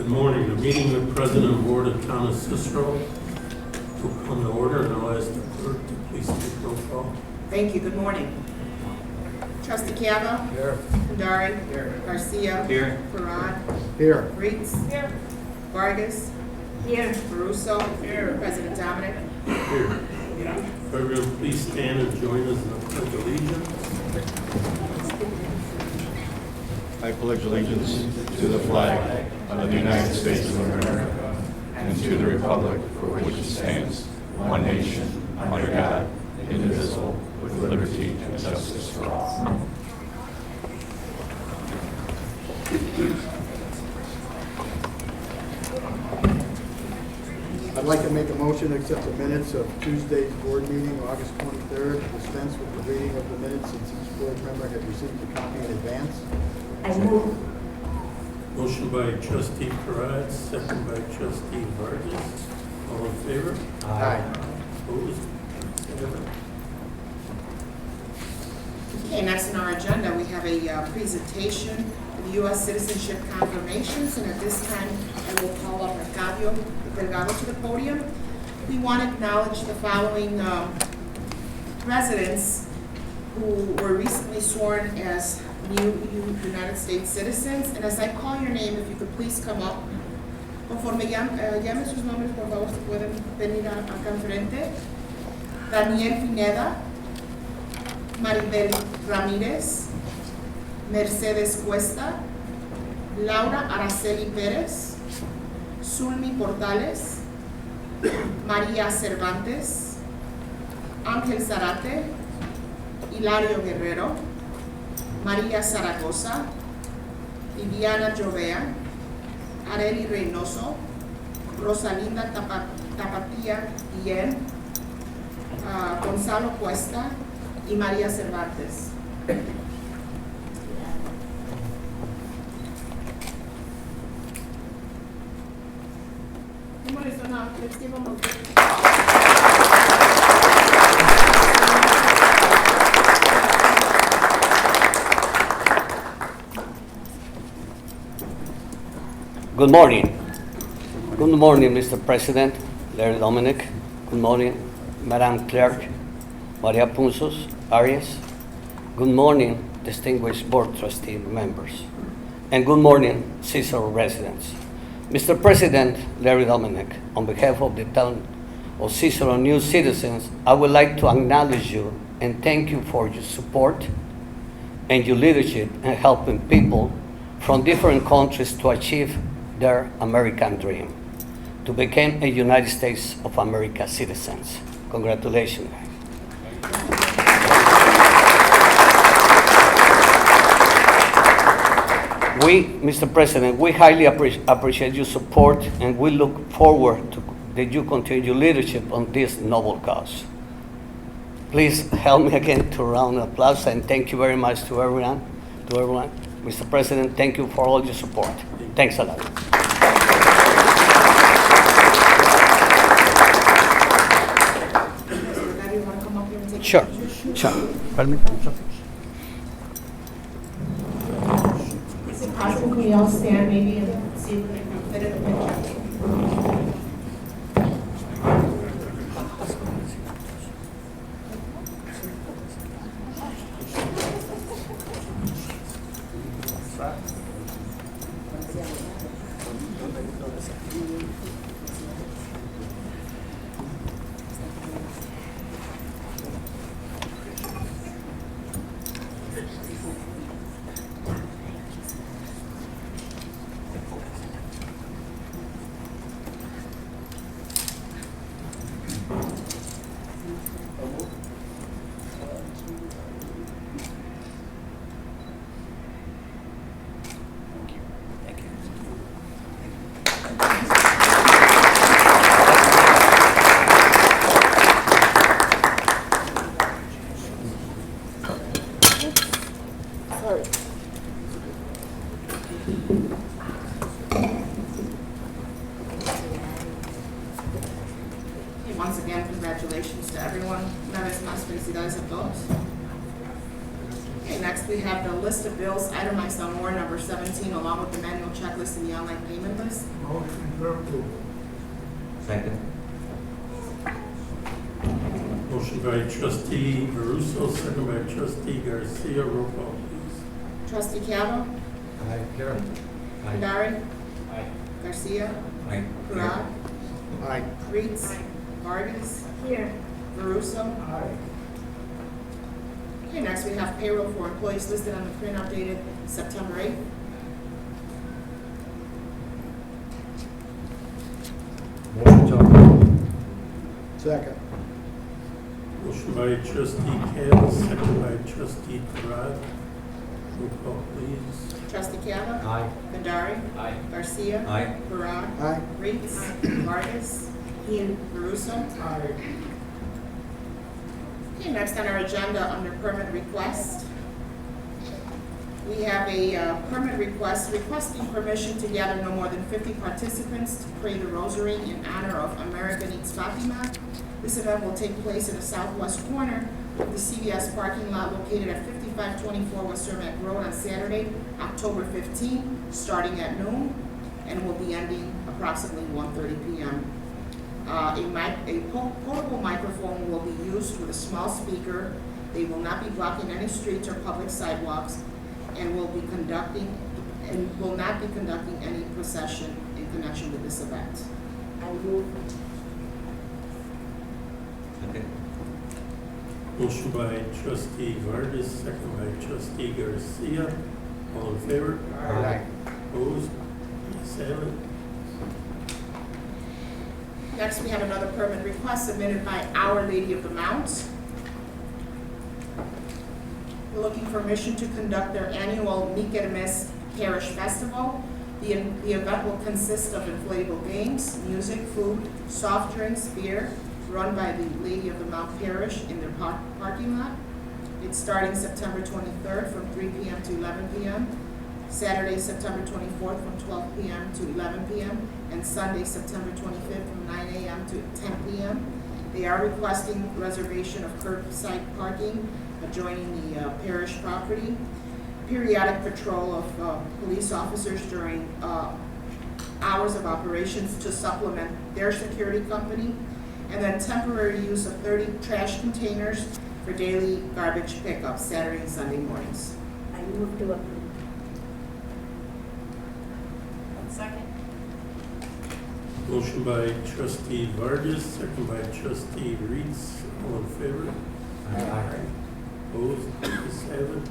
Good morning. The meeting of the President and Board of Town of Cicero will come to order, and I'll ask the clerk to please take roll call. Thank you. Good morning. Trustee Cava. Here. Kandari. Here. Garcia. Here. Farad. Here. Reitz. Here. Vargas. Here. Caruso. Here. President Dominic. Here. Everyone, please stand and join us in the Pledge of Allegiance. I pledge allegiance to the flag of the United States of America and to the republic for which it stands, one nation, under God, indivisible, with liberty and justice for all. I'd like to make a motion to accept the minutes of Tuesday's board meeting, August 23rd, dispense with the reading of the minutes since each board member had received a copy in advance. I move. Motion by Trustee Farad, second by Trustee Vargas. All in favor? Aye. Opposed? Okay, next on our agenda, we have a presentation of U.S. citizenship confirmations, and at this time, I will call up Arcadio Delgado to the podium. We want to acknowledge the following residents who were recently sworn as new United States citizens, and as I call your name, if you could please come up. Conforme llame sus nombres, por favor, si pueden venir acá enfrente. Daniel Pineda, Maribel Ramírez, Mercedes Cuesta, Laura Araceli Pérez, Zulmi Portales, María Cervantes, Ángel Zarate, Hilario Guerrero, María Zaragoza, Viviana Jovea, Areli Reynoso, Rosalinda Tapatía Guillén, Gonzalo Cuesta y María Cervantes. Good morning. Good morning, Mr. President, Larry Dominic. Good morning, Madam Clerk, Maria Punzos Arias. Good morning, distinguished Board Trustee members. And good morning, Cicero residents. Mr. President, Larry Dominic, on behalf of the Town of Cicero new citizens, I would like to acknowledge you and thank you for your support and your leadership in helping people from different countries to achieve their American dream, to become a United States of America citizens. Congratulations. We, Mr. President, we highly appreciate your support, and we look forward to that you continue your leadership on this noble cause. Please help me again to a round of applause, and thank you very much to everyone. Mr. President, thank you for all your support. Thanks a lot. Sure. Pardon me? Is it possible we all stand maybe and see if we can fit in the picture? Once again, congratulations to everyone. Una vez más, felicidades a todos. Okay, next next we have the list of bills itemized on warrant number 17, along with the manual checklist and the online payment list. Motion for approval. Second. Motion by trustee Caruso, second by trustee Garcia. Roll call, please. Trustee Calvo, Aye. Here. Aye. Kandari, Aye. Garcia, Aye. Parag, Aye. Reeds, Vargas, Here. Caruso. Aye. Okay, next we have payroll for employees listed on the print updated September 8th. Motion to approve. Second. Motion by trustee Cagle, second by trustee Parag. Roll call, please. Trustee Calvo, Aye. Kandari, Aye. Garcia, Aye. Parag, Aye. Reeds, Vargas, Here. Caruso. Okay, next on our agenda, under permit request, we have a permit request requesting permission to gather no more than 50 participants to pray the rosary in honor of America Needs Fatima. This event will take place in the southwest corner of the CVS parking lot located at 5524 West Cermak Road on Saturday, October 15, starting at noon, and will be ending approximately 1:30 p.m. A portable microphone will be used with a small speaker. They will not be blocking any streets or public sidewalks, and will not be conducting any procession in connection with this event. I move. Second. Motion by trustee Vargas, second by trustee Garcia. All in favor? Aye. Opposed? Ayes have it. Next, we have another permit request submitted by Our Lady of the Mount. We're looking for permission to conduct their annual Mikermes Parish Festival. The event will consist of inflatable games, music, food, soft drinks, beer, run by the Lady of the Mount Parish in their parking lot. It's starting September 23rd from 3 p.m. to 11 p.m., Saturday, September 24th from 12 p.m. to 11 p.m., and Sunday, September 25th from 9 a.m. to 10 p.m. They are requesting reservation of curbside parking adjoining the parish property, periodic patrol of police officers during hours of operations to supplement their security company, and then temporary use of 30 trash containers for daily garbage pickup, Saturday and Sunday mornings. I move to approve. Second. Motion by trustee Vargas, second by trustee Reeds. All in favor? Aye. Opposed? Ayes have it.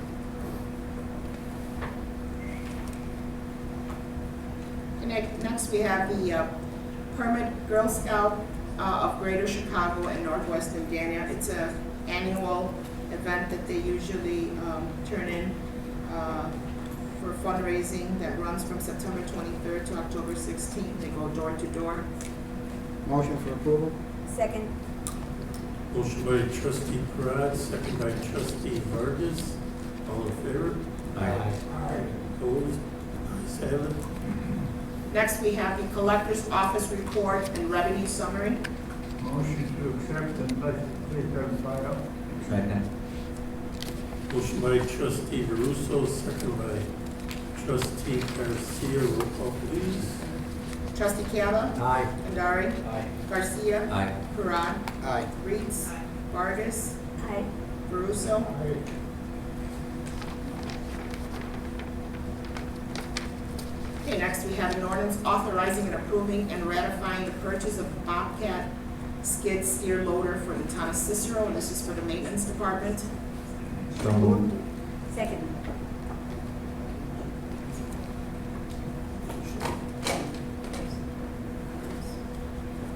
And next we have the Permit Girl Scout of Greater Chicago and Northwest Indiana. It's an annual event that they usually turn in for fundraising that runs from September 23rd to October 16th. They go door to door. Motion for approval? Second. Motion by trustee Parag, second by trustee Vargas. All in favor? Aye. Opposed? Ayes have it. Next, we have the Collector's Office Report and Revenue Summary. Motion to accept and place on file. Second. Motion by trustee Caruso, second by trustee Garcia. Roll call, please. Trustee Calvo, Aye. Kandari, Aye. Garcia, Aye. Parag, Aye. Reeds, Vargas, Aye. Caruso. Okay, next we have an ordinance authorizing and approving and ratifying the purchase of Bobcat skid steer loader for the Town of Cicero, and this is for the maintenance department. So moved. Second.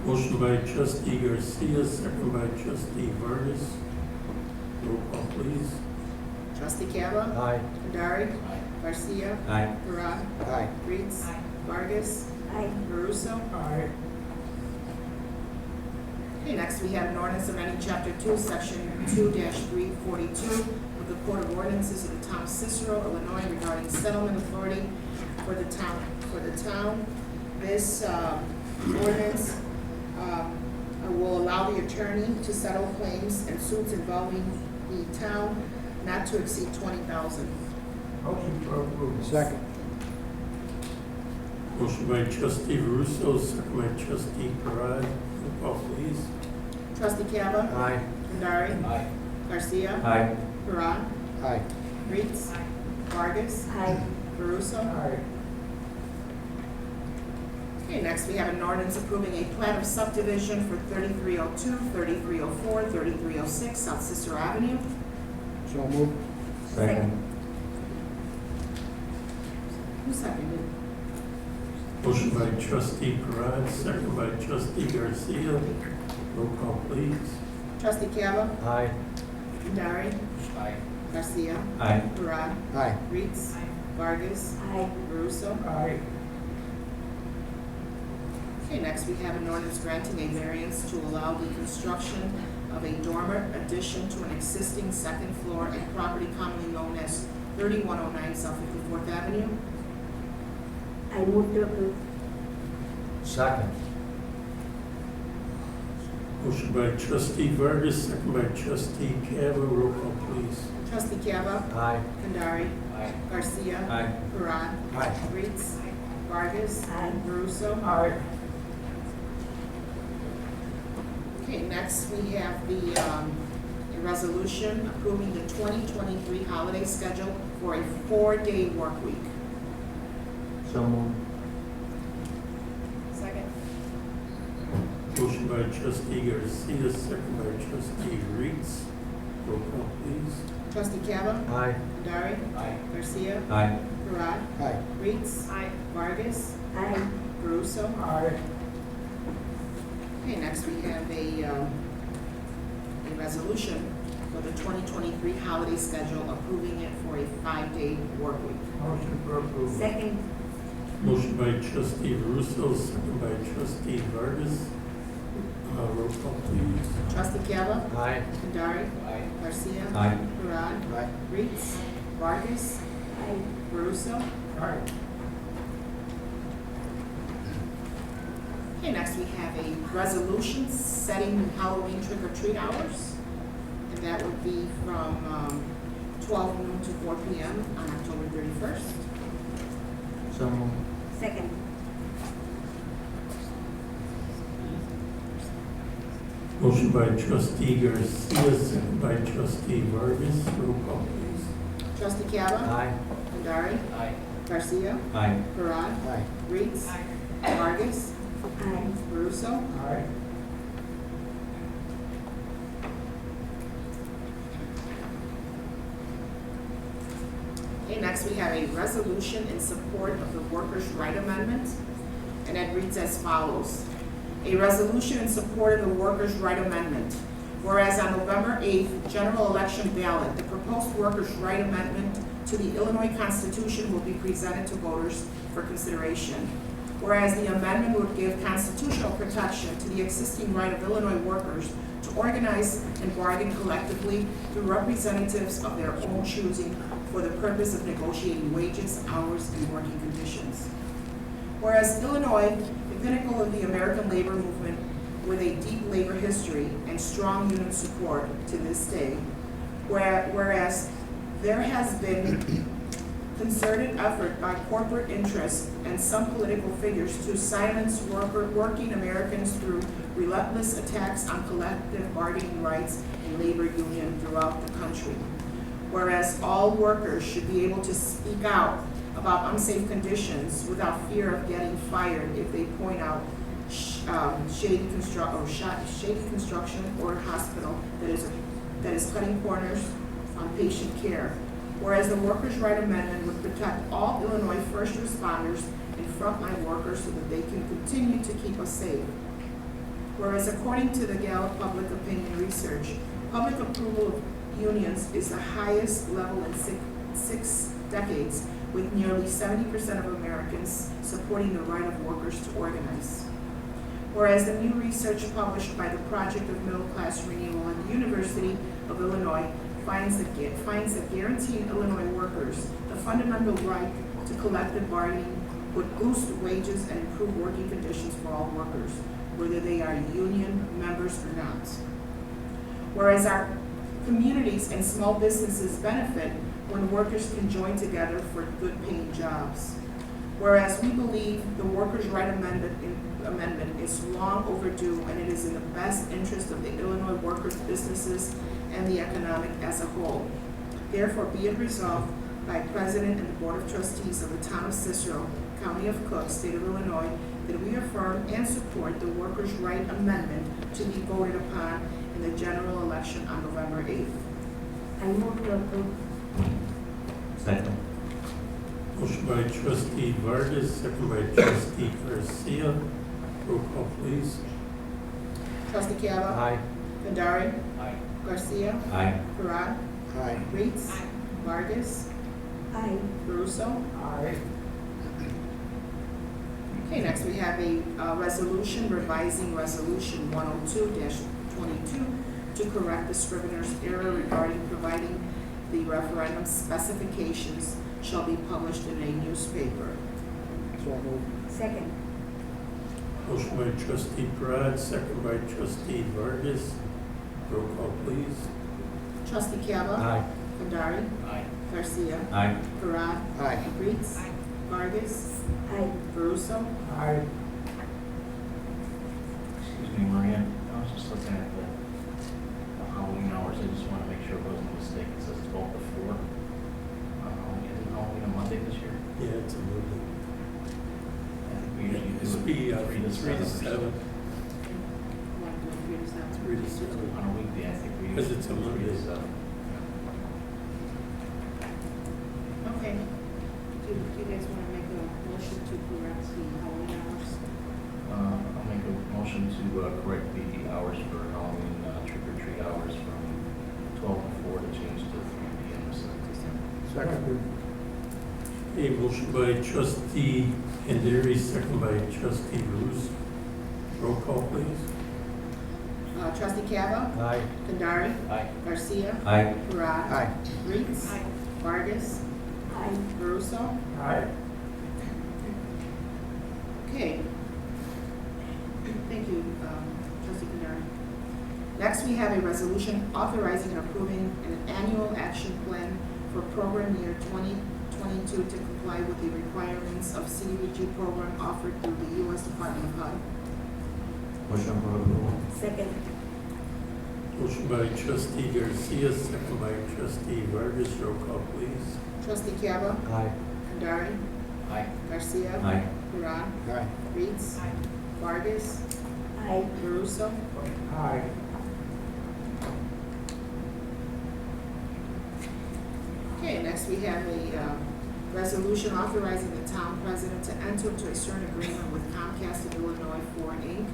Motion by trustee Garcia, second by trustee Vargas. Roll call, please. Trustee Calvo, Aye. Kandari, Garcia, Aye. Parag, Aye. Reeds, Vargas, Aye. Caruso. Aye. Okay, next we have an ordinance amending chapter 2, section 2-342 of the Code of Ordinances of the Town of Cicero, Illinois, regarding settlement authority for the town. This ordinance will allow the attorney to settle claims and suits involving the town not to exceed 20,000. Motion to approve. Second. Motion by trustee Russo, second by trustee Parad. Roll call, please. Trustee Cava? Aye. Kandari? Aye. Garcia? Aye. Parad? Aye. Ritz? Vargas? Aye. Caruso? Aye. Okay, next we have an ordinance approving a plat of subdivision for 3302, 3304, 3306 South Cicero Avenue. So moved. Second. Who seconded? Motion by trustee Parad, second by trustee Garcia. Roll call, please. Trustee Cava? Aye. Kandari? Aye. Garcia? Aye. Parad? Aye. Ritz? Vargas? Aye. Caruso? Aye. Okay, next we have an ordinance granting a variance to allow the construction of a dormer addition to an existing second floor at property commonly known as 3109 South 54th Avenue. I move to approve. Second. Motion by trustee Vargas, second by trustee Cava. Roll call, please. Trustee Cava? Aye. Kandari? Aye. Garcia? Aye. Parad? Aye. Ritz? Vargas? Aye. Caruso? Aye. Okay, next we have the, a resolution approving the 2023 holiday schedule for a 4-day work week. So moved. Second. Motion by trustee Garcia, second by trustee Ritz. Roll call, please. Trustee Cava? Aye. Kandari? Aye. Garcia? Aye. Parad? Aye. Ritz? Vargas? Aye. Caruso? Aye. Okay, next we have a resolution for the 2023 holiday schedule, approving it for a 5-day work week. Motion to approve. Second. Motion by trustee Russo, second by trustee Vargas. Roll call, please. Trustee Cava? Aye. Kandari? Aye. Garcia? Aye. Parad? Aye. Ritz? Vargas? Aye. Caruso? Aye. Okay, next we have a resolution setting Halloween trick-or-treat hours. And that would be from 12 noon to 4 p.m. on October 31st. So moved. Second. Motion by trustee Garcia, second by trustee Vargas. Roll call, please. Trustee Cava? Aye. Kandari? Aye. Garcia? Aye. Parad? Aye. Ritz? Vargas? Aye. Caruso? Aye. Okay, next we have a resolution in support of the Workers' Right Amendment, and it reads as follows. A resolution in support of the Workers' Right Amendment. Whereas on November 8th general election ballot, the proposed Workers' Right Amendment to the Illinois Constitution will be presented to voters for consideration. Whereas the amendment would give constitutional protection to the existing right of Illinois workers to organize and bargain collectively through representatives of their own choosing for the purpose of negotiating wages, hours, and working conditions. Whereas Illinois, the pinnacle of the American labor movement with a deep labor history and strong union support to this day, whereas there has been concerted effort by corporate interests and some political figures to silence working Americans through relentless attacks on collective bargaining rights and labor union throughout the country. Whereas all workers should be able to speak out about unsafe conditions without fear of getting fired if they point out shady construction or hospital that is cutting corners on patient care. Whereas the Workers' Right Amendment would protect all Illinois first responders and frontline workers so that they can continue to keep us safe. Whereas according to the Gallup Public Opinion Research, public approval of unions is the highest level in six decades, with nearly 70% of Americans supporting the right of workers to organize. Whereas the new research published by the Project of Middle Class Renewal at the University of Illinois finds that guaranteeing Illinois workers the fundamental right to collective bargaining would boost wages and improve working conditions for all workers, whether they are union members or not. Whereas our Communities and small businesses benefit when workers can join together for good-paying jobs. Whereas we believe the workers' right amendment is long overdue, and it is in the best interest of the Illinois workers, businesses, and the economic as a whole. Therefore, be it resolved by President and the Board of Trustees of the Town of Cicero, County of Cook, State of Illinois, that we affirm and support the workers' right amendment to be voted upon in the general election on November 8th. I move to approve. Second. Motion by trustee Vargas, second by trustee Garcia. Roll call, please. Trustee Chiava. Aye. Kandari. Aye. Garcia. Aye. Parad. Aye. Reitz. Vargas. Aye. Caruso. Aye. Okay, next we have a resolution revising Resolution 102-22 to correct the scrivener's error regarding providing the referendum specifications shall be published in a newspaper. So moved. Second. Motion by trustee Parad, second by trustee Vargas. Roll call, please. Trustee Chiava. Aye. Kandari. Aye. Garcia. Aye. Parad. Aye. Reitz. Vargas. Aye. Caruso. Aye. Excuse me, Maria, I was just looking at the Halloween hours, I just want to make sure it wasn't a mistake, it says 12 to 4. Isn't Halloween a Monday this year? Yeah, it's a movie. I think we usually do It's it be 3 to 7. 7. 3 to 7. On a weekday, I think we Because usually it's a do 3 Monday. to 7. Okay. Do you guys want to make a motion to correct the Halloween hours? I'll make a motion to correct the hours for Halloween trick-or-treat hours from 12 to 4 to change to 3 p.m. to 7 p.m. Second. A motion by trustee Kandari, second by trustee Ruse. Roll call, please. Trustee Chiava. Aye. Kandari. Aye. Garcia. Aye. Parad. Aye. Reitz. Vargas. Aye. Caruso. Aye. Okay. Thank you, trustee Kandari. Next, we have a resolution authorizing and approving an annual action plan for program year 2022 to comply with the requirements of CDBG program offered through the U.S. Department of HUD. Motion for approval. Second. Motion by trustee Garcia, second by trustee Vargas. Roll call, please. Trustee Chiava. Aye. Kandari. Aye. Garcia. Aye. Parad. Aye. Reitz. Vargas. Aye. Caruso. Aye. Okay, next we have a resolution authorizing the town president to enter into a certain agreement with Comcast of Illinois for Inc.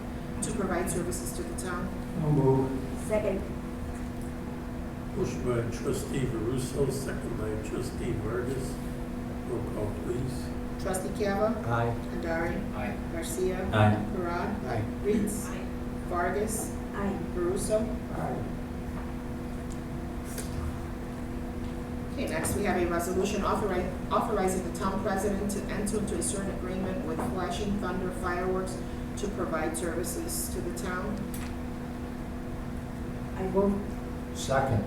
to provide services to the town. So moved. Second. Motion by trustee Caruso, second by trustee Vargas. Roll call, please. Trustee Chiava. Aye. Kandari. Aye. Garcia. Aye. Parad. Aye. Reitz. Vargas. Aye. Caruso. Aye. Okay, next we have a resolution authorizing the town president to enter into a certain agreement with Flashing Thunder Fireworks to provide services to the town. I move. Second.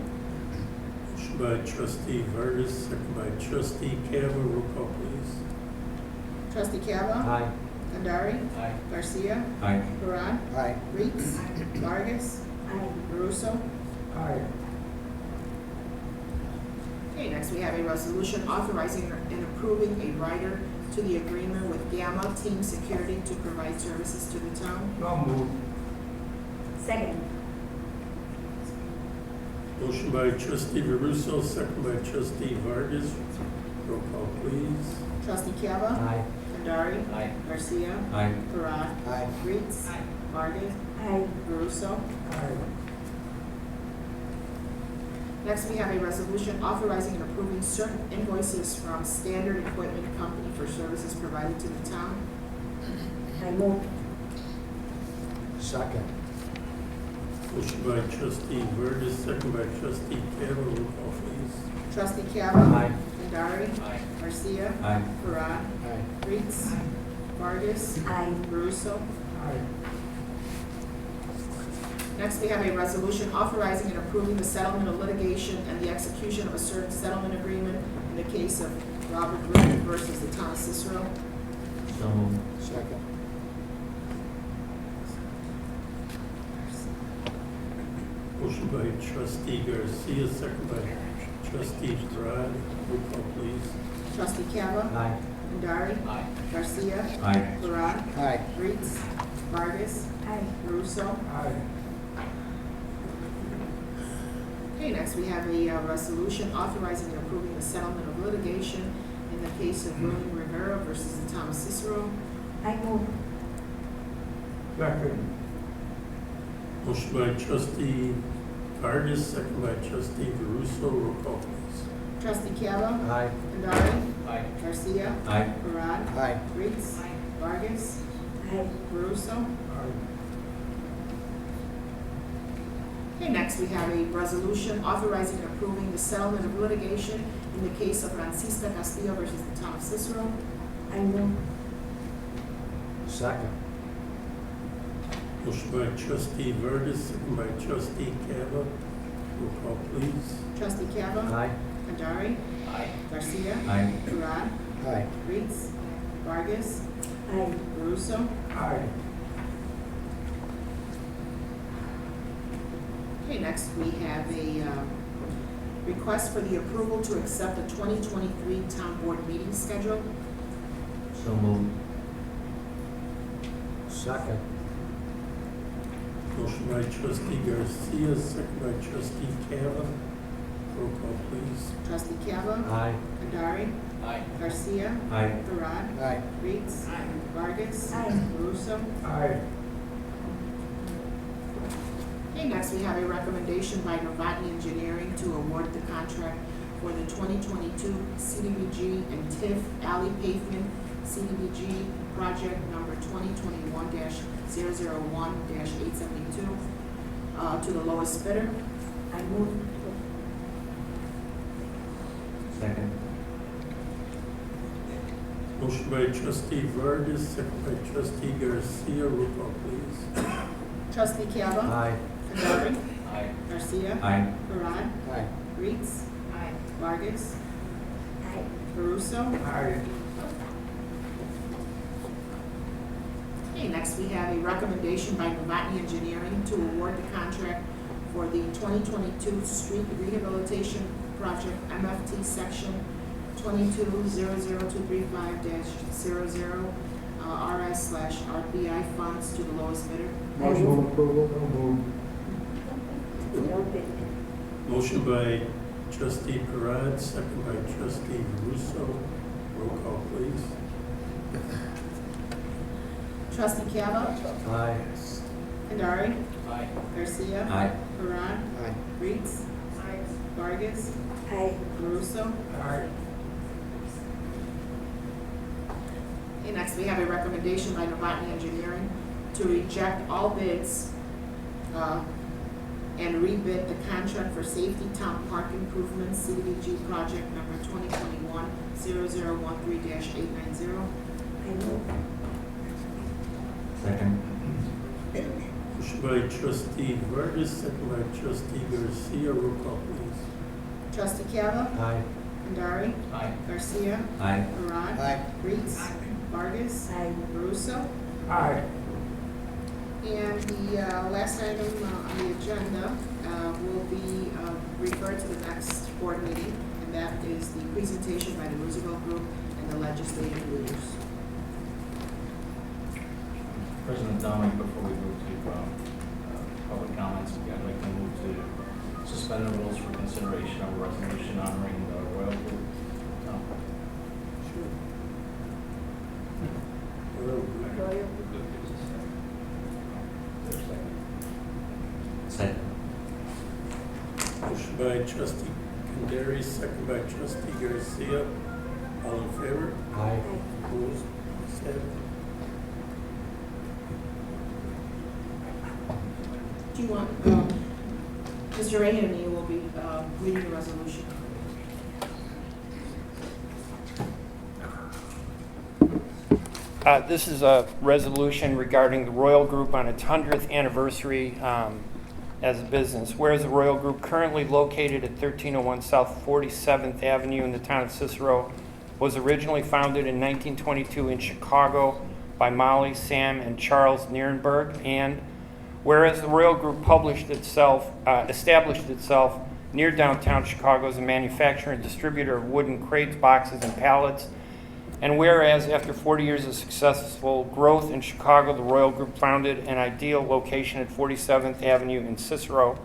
Motion by trustee Vargas, second by trustee Chiava. Roll call, please. Trustee Chiava. Aye. Kandari. Aye. Garcia. Aye. Parad. Aye. Reitz. Vargas. Aye. Caruso. Aye. Okay, next we have a resolution authorizing and approving a rider to the agreement with Gamma Team Security to provide services to the town. So moved. Second. Motion by trustee Caruso, second by trustee Vargas. Roll call, please. Trustee Chiava. Aye. Kandari. Aye. Garcia. Aye. Parad. Aye. Reitz. Vargas. Aye. Caruso. Aye. Next, we have a resolution authorizing and approving certain invoices from Standard Equipment Company for services provided to the town. I move. Second. Motion by trustee Vargas, second by trustee Chiava. Roll call, please. Trustee Chiava. Aye. Kandari. Aye. Garcia. Aye. Parad. Aye. Reitz. Vargas. Aye. Caruso. Aye. Next, we have a resolution authorizing and approving the settlement of litigation and the execution of a certain settlement agreement in the case of Robert Griffin versus the Town of Cicero. So moved. Second. Motion by trustee Garcia, second by trustee Parad. Roll call, please. Trustee Cava. Aye. Andari. Aye. Garcia. Aye. Parad. Aye. Ritz. Vargas. Aye. Caruso. Aye. Okay, next we have a resolution authorizing and approving the settlement of litigation in the case of William Rivera versus the Town of Cicero. I move. Second. Motion by trustee Vargas, second by trustee Caruso. Roll call, please. Trustee Cava. Aye. Andari. Aye. Garcia. Aye. Parad. Aye. Ritz. Vargas. Aye. Caruso. Aye. Okay, next we have a resolution authorizing and approving the settlement of litigation in the case of Francisca Castillo versus the Town of Cicero. I move. Second. Motion by trustee Vargas, second by trustee Cava. Roll call, please. Trustee Cava. Aye. Andari. Aye. Garcia. Aye. Parad. Aye. Ritz. Vargas. Aye. Caruso. Aye. Okay, next we have a request for the approval to accept the 2023 Town Board meeting schedule. So moved. Second. Motion by trustee Garcia, second by trustee Cava. Roll call, please. Trustee Cava. Aye. Andari. Aye. Garcia. Aye. Parad. Aye. Ritz. Vargas. Aye. Caruso. Aye. Okay, next we have a recommendation by Novotny Engineering to award the contract for the 2022 CDBG and TIF alley pavement CDBG project number 2021-001-872 to the lowest bidder. I move. Second. Motion by trustee Vargas, second by trustee Garcia. Roll call, please. Trustee Cava. Aye. Andari. Aye. Garcia. Aye. Parad. Aye. Ritz. Vargas. Aye. Caruso. Aye. Okay, next we have a recommendation by Novotny Engineering to award the contract for the 2022 street rehabilitation project MFT section 22-00235-00 RS/RBI funds to the lowest bidder. Motion approval. So moved. No bid. Motion by trustee Parad, second by trustee Russo. Roll call, please. Trustee Cava. Aye. Andari. Aye. Garcia. Aye. Parad. Aye. Ritz. Vargas. Aye. Caruso. Aye. Okay, next we have a recommendation by Novotny Engineering to reject all bids and rebid the contract for Safety Town Park Improvements CDBG project number 2021-0013-890. I move. Second. Motion by trustee Vargas, second by trustee Garcia. Roll call, please. Trustee Cava. Aye. Andari. Aye. Garcia. Aye. Parad. Aye. Ritz. Vargas. Aye. Caruso. Aye. And the last item on the agenda will be referred to the next board meeting, and that is the presentation by the Roosevelt Group and the legislative leaders. President Downing, before we move to public comments, I'd like to move to suspend the rules for consideration of a resolution honoring the Royal Group. Second. Motion by trustee Kandari, second by trustee Garcia. All in favor? Aye. Opposed? Ayes have it. Do you want, Mr. Rahimi will be reading the resolution. This is a resolution regarding the Royal Group on its 100th anniversary. as a business. Whereas the Royal Group, currently located at 1301 South 47th Avenue in the town of Cicero, was originally founded in 1922 in Chicago by Molly, Sam, and Charles Nierenberg. And whereas the Royal Group established itself near downtown Chicago as a manufacturer and distributor of wooden crates, boxes, and pallets. And whereas after 40 years of successful growth in Chicago, the Royal Group founded an ideal location at 47th Avenue in Cicero.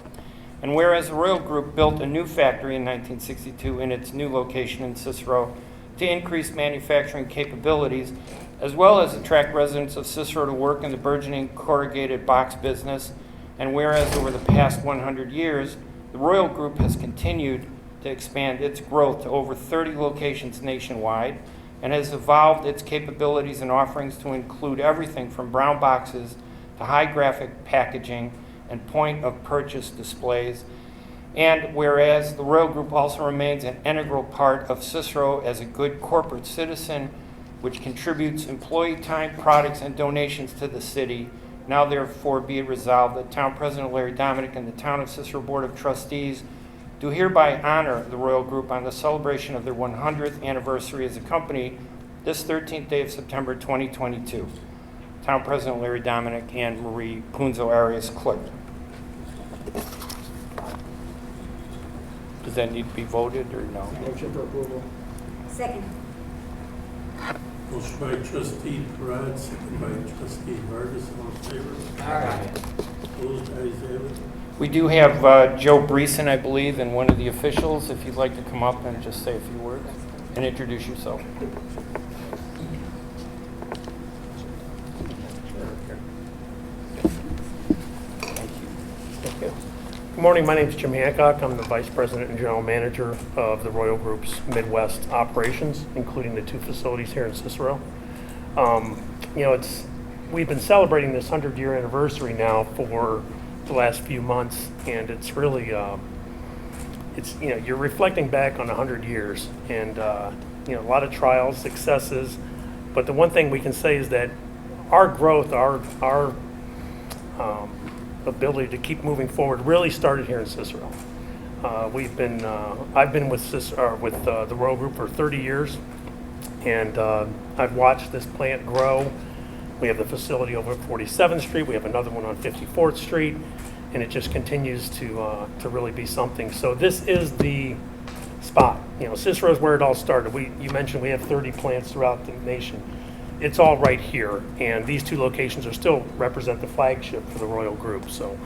And whereas the Royal Group built a new factory in 1962 in its new location in Cicero to increase manufacturing capabilities, as well as attract residents of Cicero to work in the burgeoning corrugated box business. And whereas over the past 100 years, the Royal Group has continued to expand its growth to over 30 locations nationwide and has evolved its capabilities and offerings to include everything from brown boxes to high graphic packaging and point-of-purchase displays. And whereas the Royal Group also remains an integral part of Cicero as a good corporate citizen, which contributes employee time, products, and donations to the city, now therefore be it resolved that Town President Larry Dominic and the Town of Cicero Board of Trustees do hereby honor the Royal Group on the celebration of their 100th anniversary as a company this 13th day of September 2022. Town President Larry Dominic and Marie Punzo Arias, clerk. Does that need to be voted or no? Motion for approval. Second. Motion by trustee Parad, second by trustee Vargas, all in favor? Aye. Opposed, ayes have it. We do have Joe Breeson, I believe, and one of the officials, if you'd like to come up and just say a few words and introduce yourself. Good morning, my name is Jim Hancock. I'm the Vice President and General Manager of the Royal Group's Midwest operations, including the two facilities here in Cicero. We've been celebrating this 100-year anniversary now for the last few months, and it's really, you're reflecting back on 100 years, and a lot of trials, successes, but the one thing we can say is that our growth, our ability to keep moving forward really started here in Cicero. I've been with the Royal Group for 30 years, and I've watched this plant grow. We have the facility over at 47th Street. We have another one on 54th Street, and it just continues to really be something. So this is the spot. Cicero is where it all started. You mentioned we have 30 plants throughout the nation. It's all right here, and these two locations are still represent the flagship for the Royal Group. So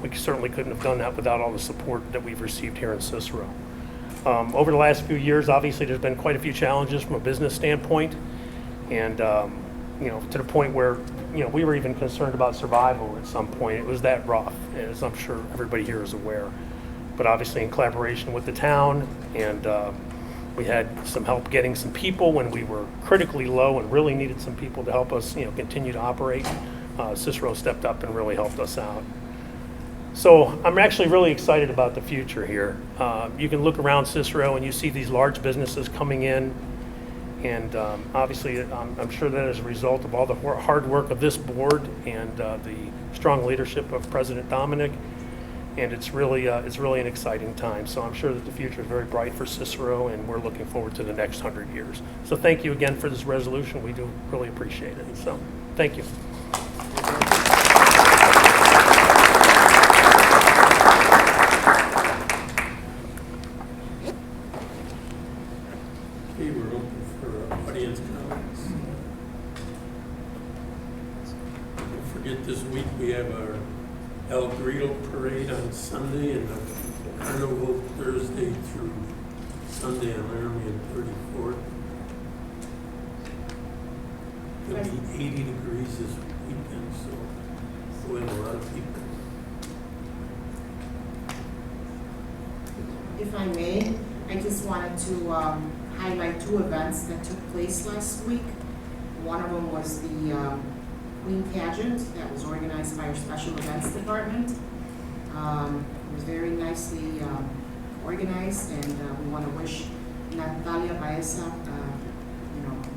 we certainly couldn't have done that without all the support that we've received here in Cicero. Over the last few years, obviously, there's been quite a few challenges from a business standpoint, and to the point where we were even concerned about survival at some point. It was that rough, as I'm sure everybody here is aware. But obviously, in collaboration with the town, and we had some help getting some people when we were critically low and really needed some people to help us, continue to operate. Cicero stepped up and really helped us out. So I'm actually really excited about the future here. You can look around Cicero and you see these large businesses coming in, and obviously I'm sure that is a result of all the hard work of this board and the strong leadership of President Dominic. And it's really an exciting time. So I'm sure that the future is very bright for Cicero, and we're looking forward to the next 100 years. So thank you again for this resolution. We do really appreciate it. So thank you. Okay, we're open for audience comments. Don't forget, this week we have our El Grito Parade on Sunday and the Carnival Thursday through Sunday on Laramie and 34th. It'll be 80 degrees this weekend, so we'll have a lot of people. If I may, I just wanted to highlight two events that took place last week. One of them was the Queen Pageant that was organized by our Special Events Department. It was very nicely organized, and we want to wish Natalia Baeza,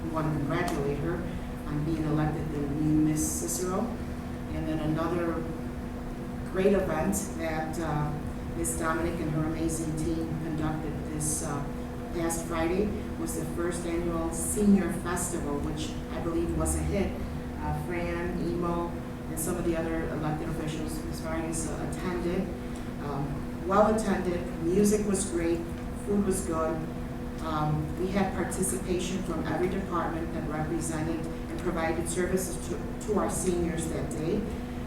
we want to congratulate her on being elected the new Miss Cicero. And then another great event that Ms. Dominic and her amazing team conducted this past Friday. Was the first annual senior festival, which I believe was a hit. Fran, Emo, and some of the other elected officials, Ms. Vargas, attended. Well attended, music was great, food was good. We had participation from every department that represented and provided services to our seniors that day.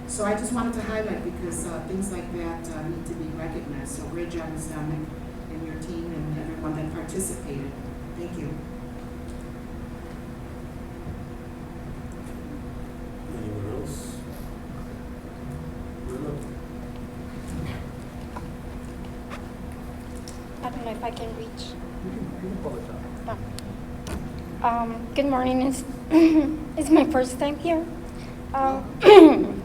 So I just wanted to highlight because things like that need to be recognized. So great job, Ms. Dominic, and your team and everyone that participated. Thank you. Anyone else? No. I don't know if I can reach. You can pull it up. Good morning. It's my first time here.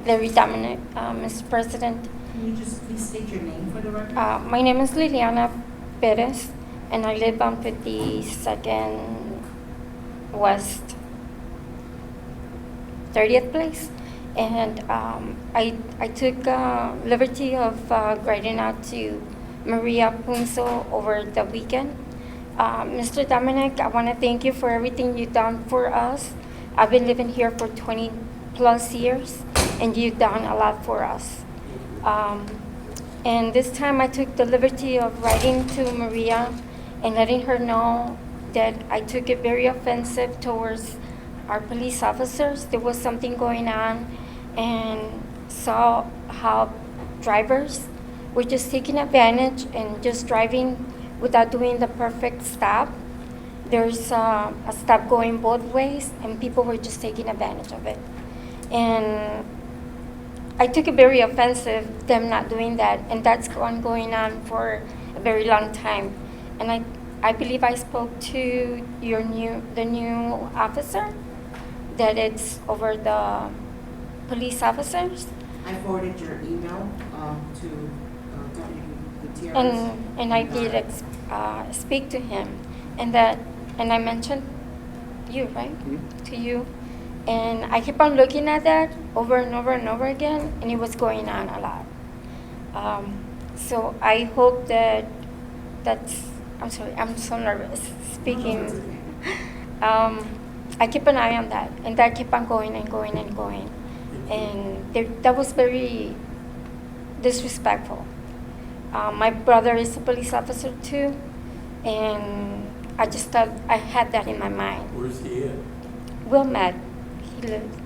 Larry Dominic, Mr. President. Can you just please state your name for the record? My name is Liliana Perez, and I live on 52nd West 30th place. And I took liberty of writing out to Maria Punzo over the weekend. Mr. Dominic, I want to thank you for everything you've done for us. I've been living here for 20 plus years, and you've done a lot for us. And this time I took the liberty of writing to Maria and letting her know that I took it very offensive towards our police officers. There was something going on, and saw how drivers were just taking advantage and just driving without doing the perfect stop. There's a stop going both ways, and people were just taking advantage of it. And I took it very offensive, them not doing that, and that's been going on for a very long time. And I believe I spoke to the new officer, that it's over the police officers. I forwarded your email to Deputy Gutierrez. And I did speak to him, and I mentioned you, right? Mm-hmm. To you. And I kept on looking at that over and over and over again, and it was going on a lot. So I hope I'm sorry, I'm so nervous speaking. I keep an eye on that, and that kept on going and going and going. And that was very disrespectful. My brother is a police officer too, and I just thought I had that in my mind. Where's he at? Wilmette.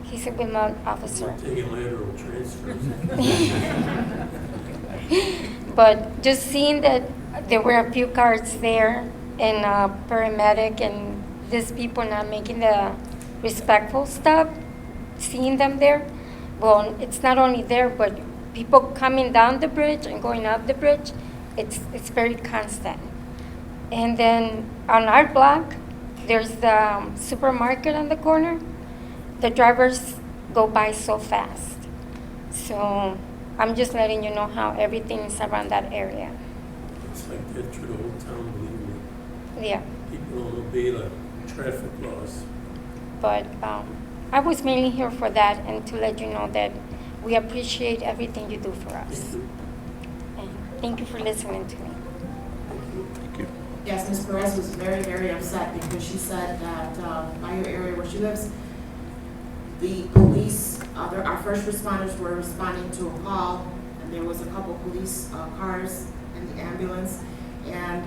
He's a Wilmette officer. We're taking lateral transfers. But just seeing that there were a few cars there, and paramedic, and these people not making the respectful stuff, seeing them there, well, it's not only there, but people coming down the bridge and going up the bridge, it's very constant. And then on our block, there's the supermarket on the corner. The drivers go by so fast. So I'm just letting you know how everything is around that area. It's like that through the whole town, believe me. Yeah. People don't obey the traffic laws. But I was mainly here for that, and to let you know that we appreciate everything you do for us. Thank you. And thank you for listening to me. Thank you. Yes, Ms. Perez was very, very upset because she said that by her area where she lives, the police, our first responders were responding to a call, and there was a couple police cars and the ambulance, and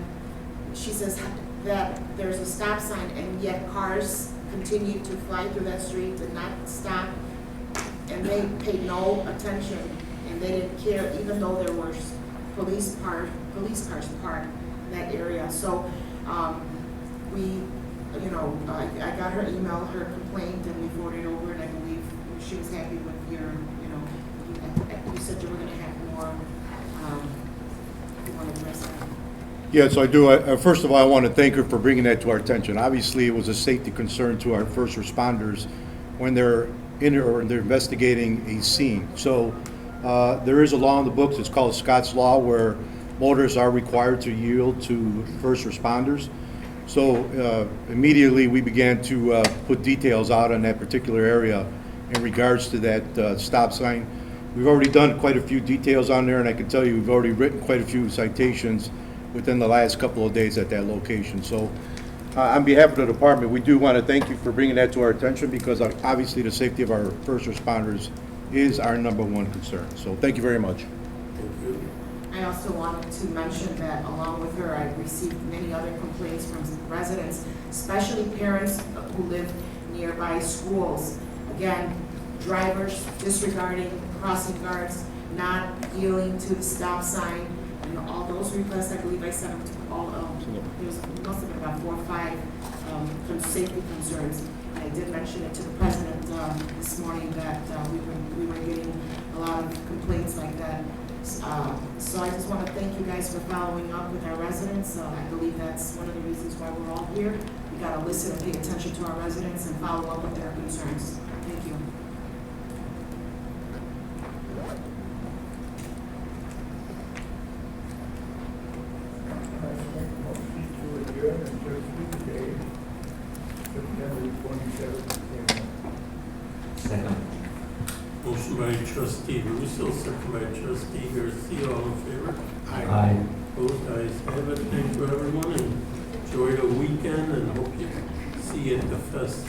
she says that there's a stop sign, and yet cars continue to fly through that street and not stop, and they paid no attention, and they didn't care, even though there were police cars parked in that area. So I got her email, her complaint, and we forwarded it over, and I believe she was happy with your, you said you were going to have more. You want to address that? Yes, I do. First of all, I want to thank her for bringing that to our attention. Obviously, it was a safety concern to our first responders when they're they're investigating a scene. So there is a law in the books, it's called Scott's Law, where motorists are required to yield to first responders. So immediately we began to put details out on that particular area in regards to that stop sign. We've already done quite a few details on there, and I can tell you, we've already written quite a few citations within the last couple of days at that location. So on behalf of the department, we do want to thank you for bringing that to our attention, because obviously the safety of our first responders is our #1 concern. So thank you very much. Thank you. I also wanted to mention that along with her, I received many other complaints from residents, especially parents who live nearby schools. Again, drivers disregarding crossing guards, not yielding to the stop sign, and all those requests, I believe I sent them to all, there must have been about 4 or 5 safety concerns. I did mention it to the president this morning that we were getting a lot of complaints like that. So I just want to thank you guys for following up with our residents. I believe that's one of the reasons why we're all here. We got to listen and pay attention to our residents and follow up with their concerns. Thank you. Motion to adjourn until Tuesday, September 27th. Second. Motion by trustee Russo, second by trustee Garcia, all in favor? Aye. Opposed, ayes have it. Thank you, everyone, and enjoy the weekend, and hope you see you at the fest.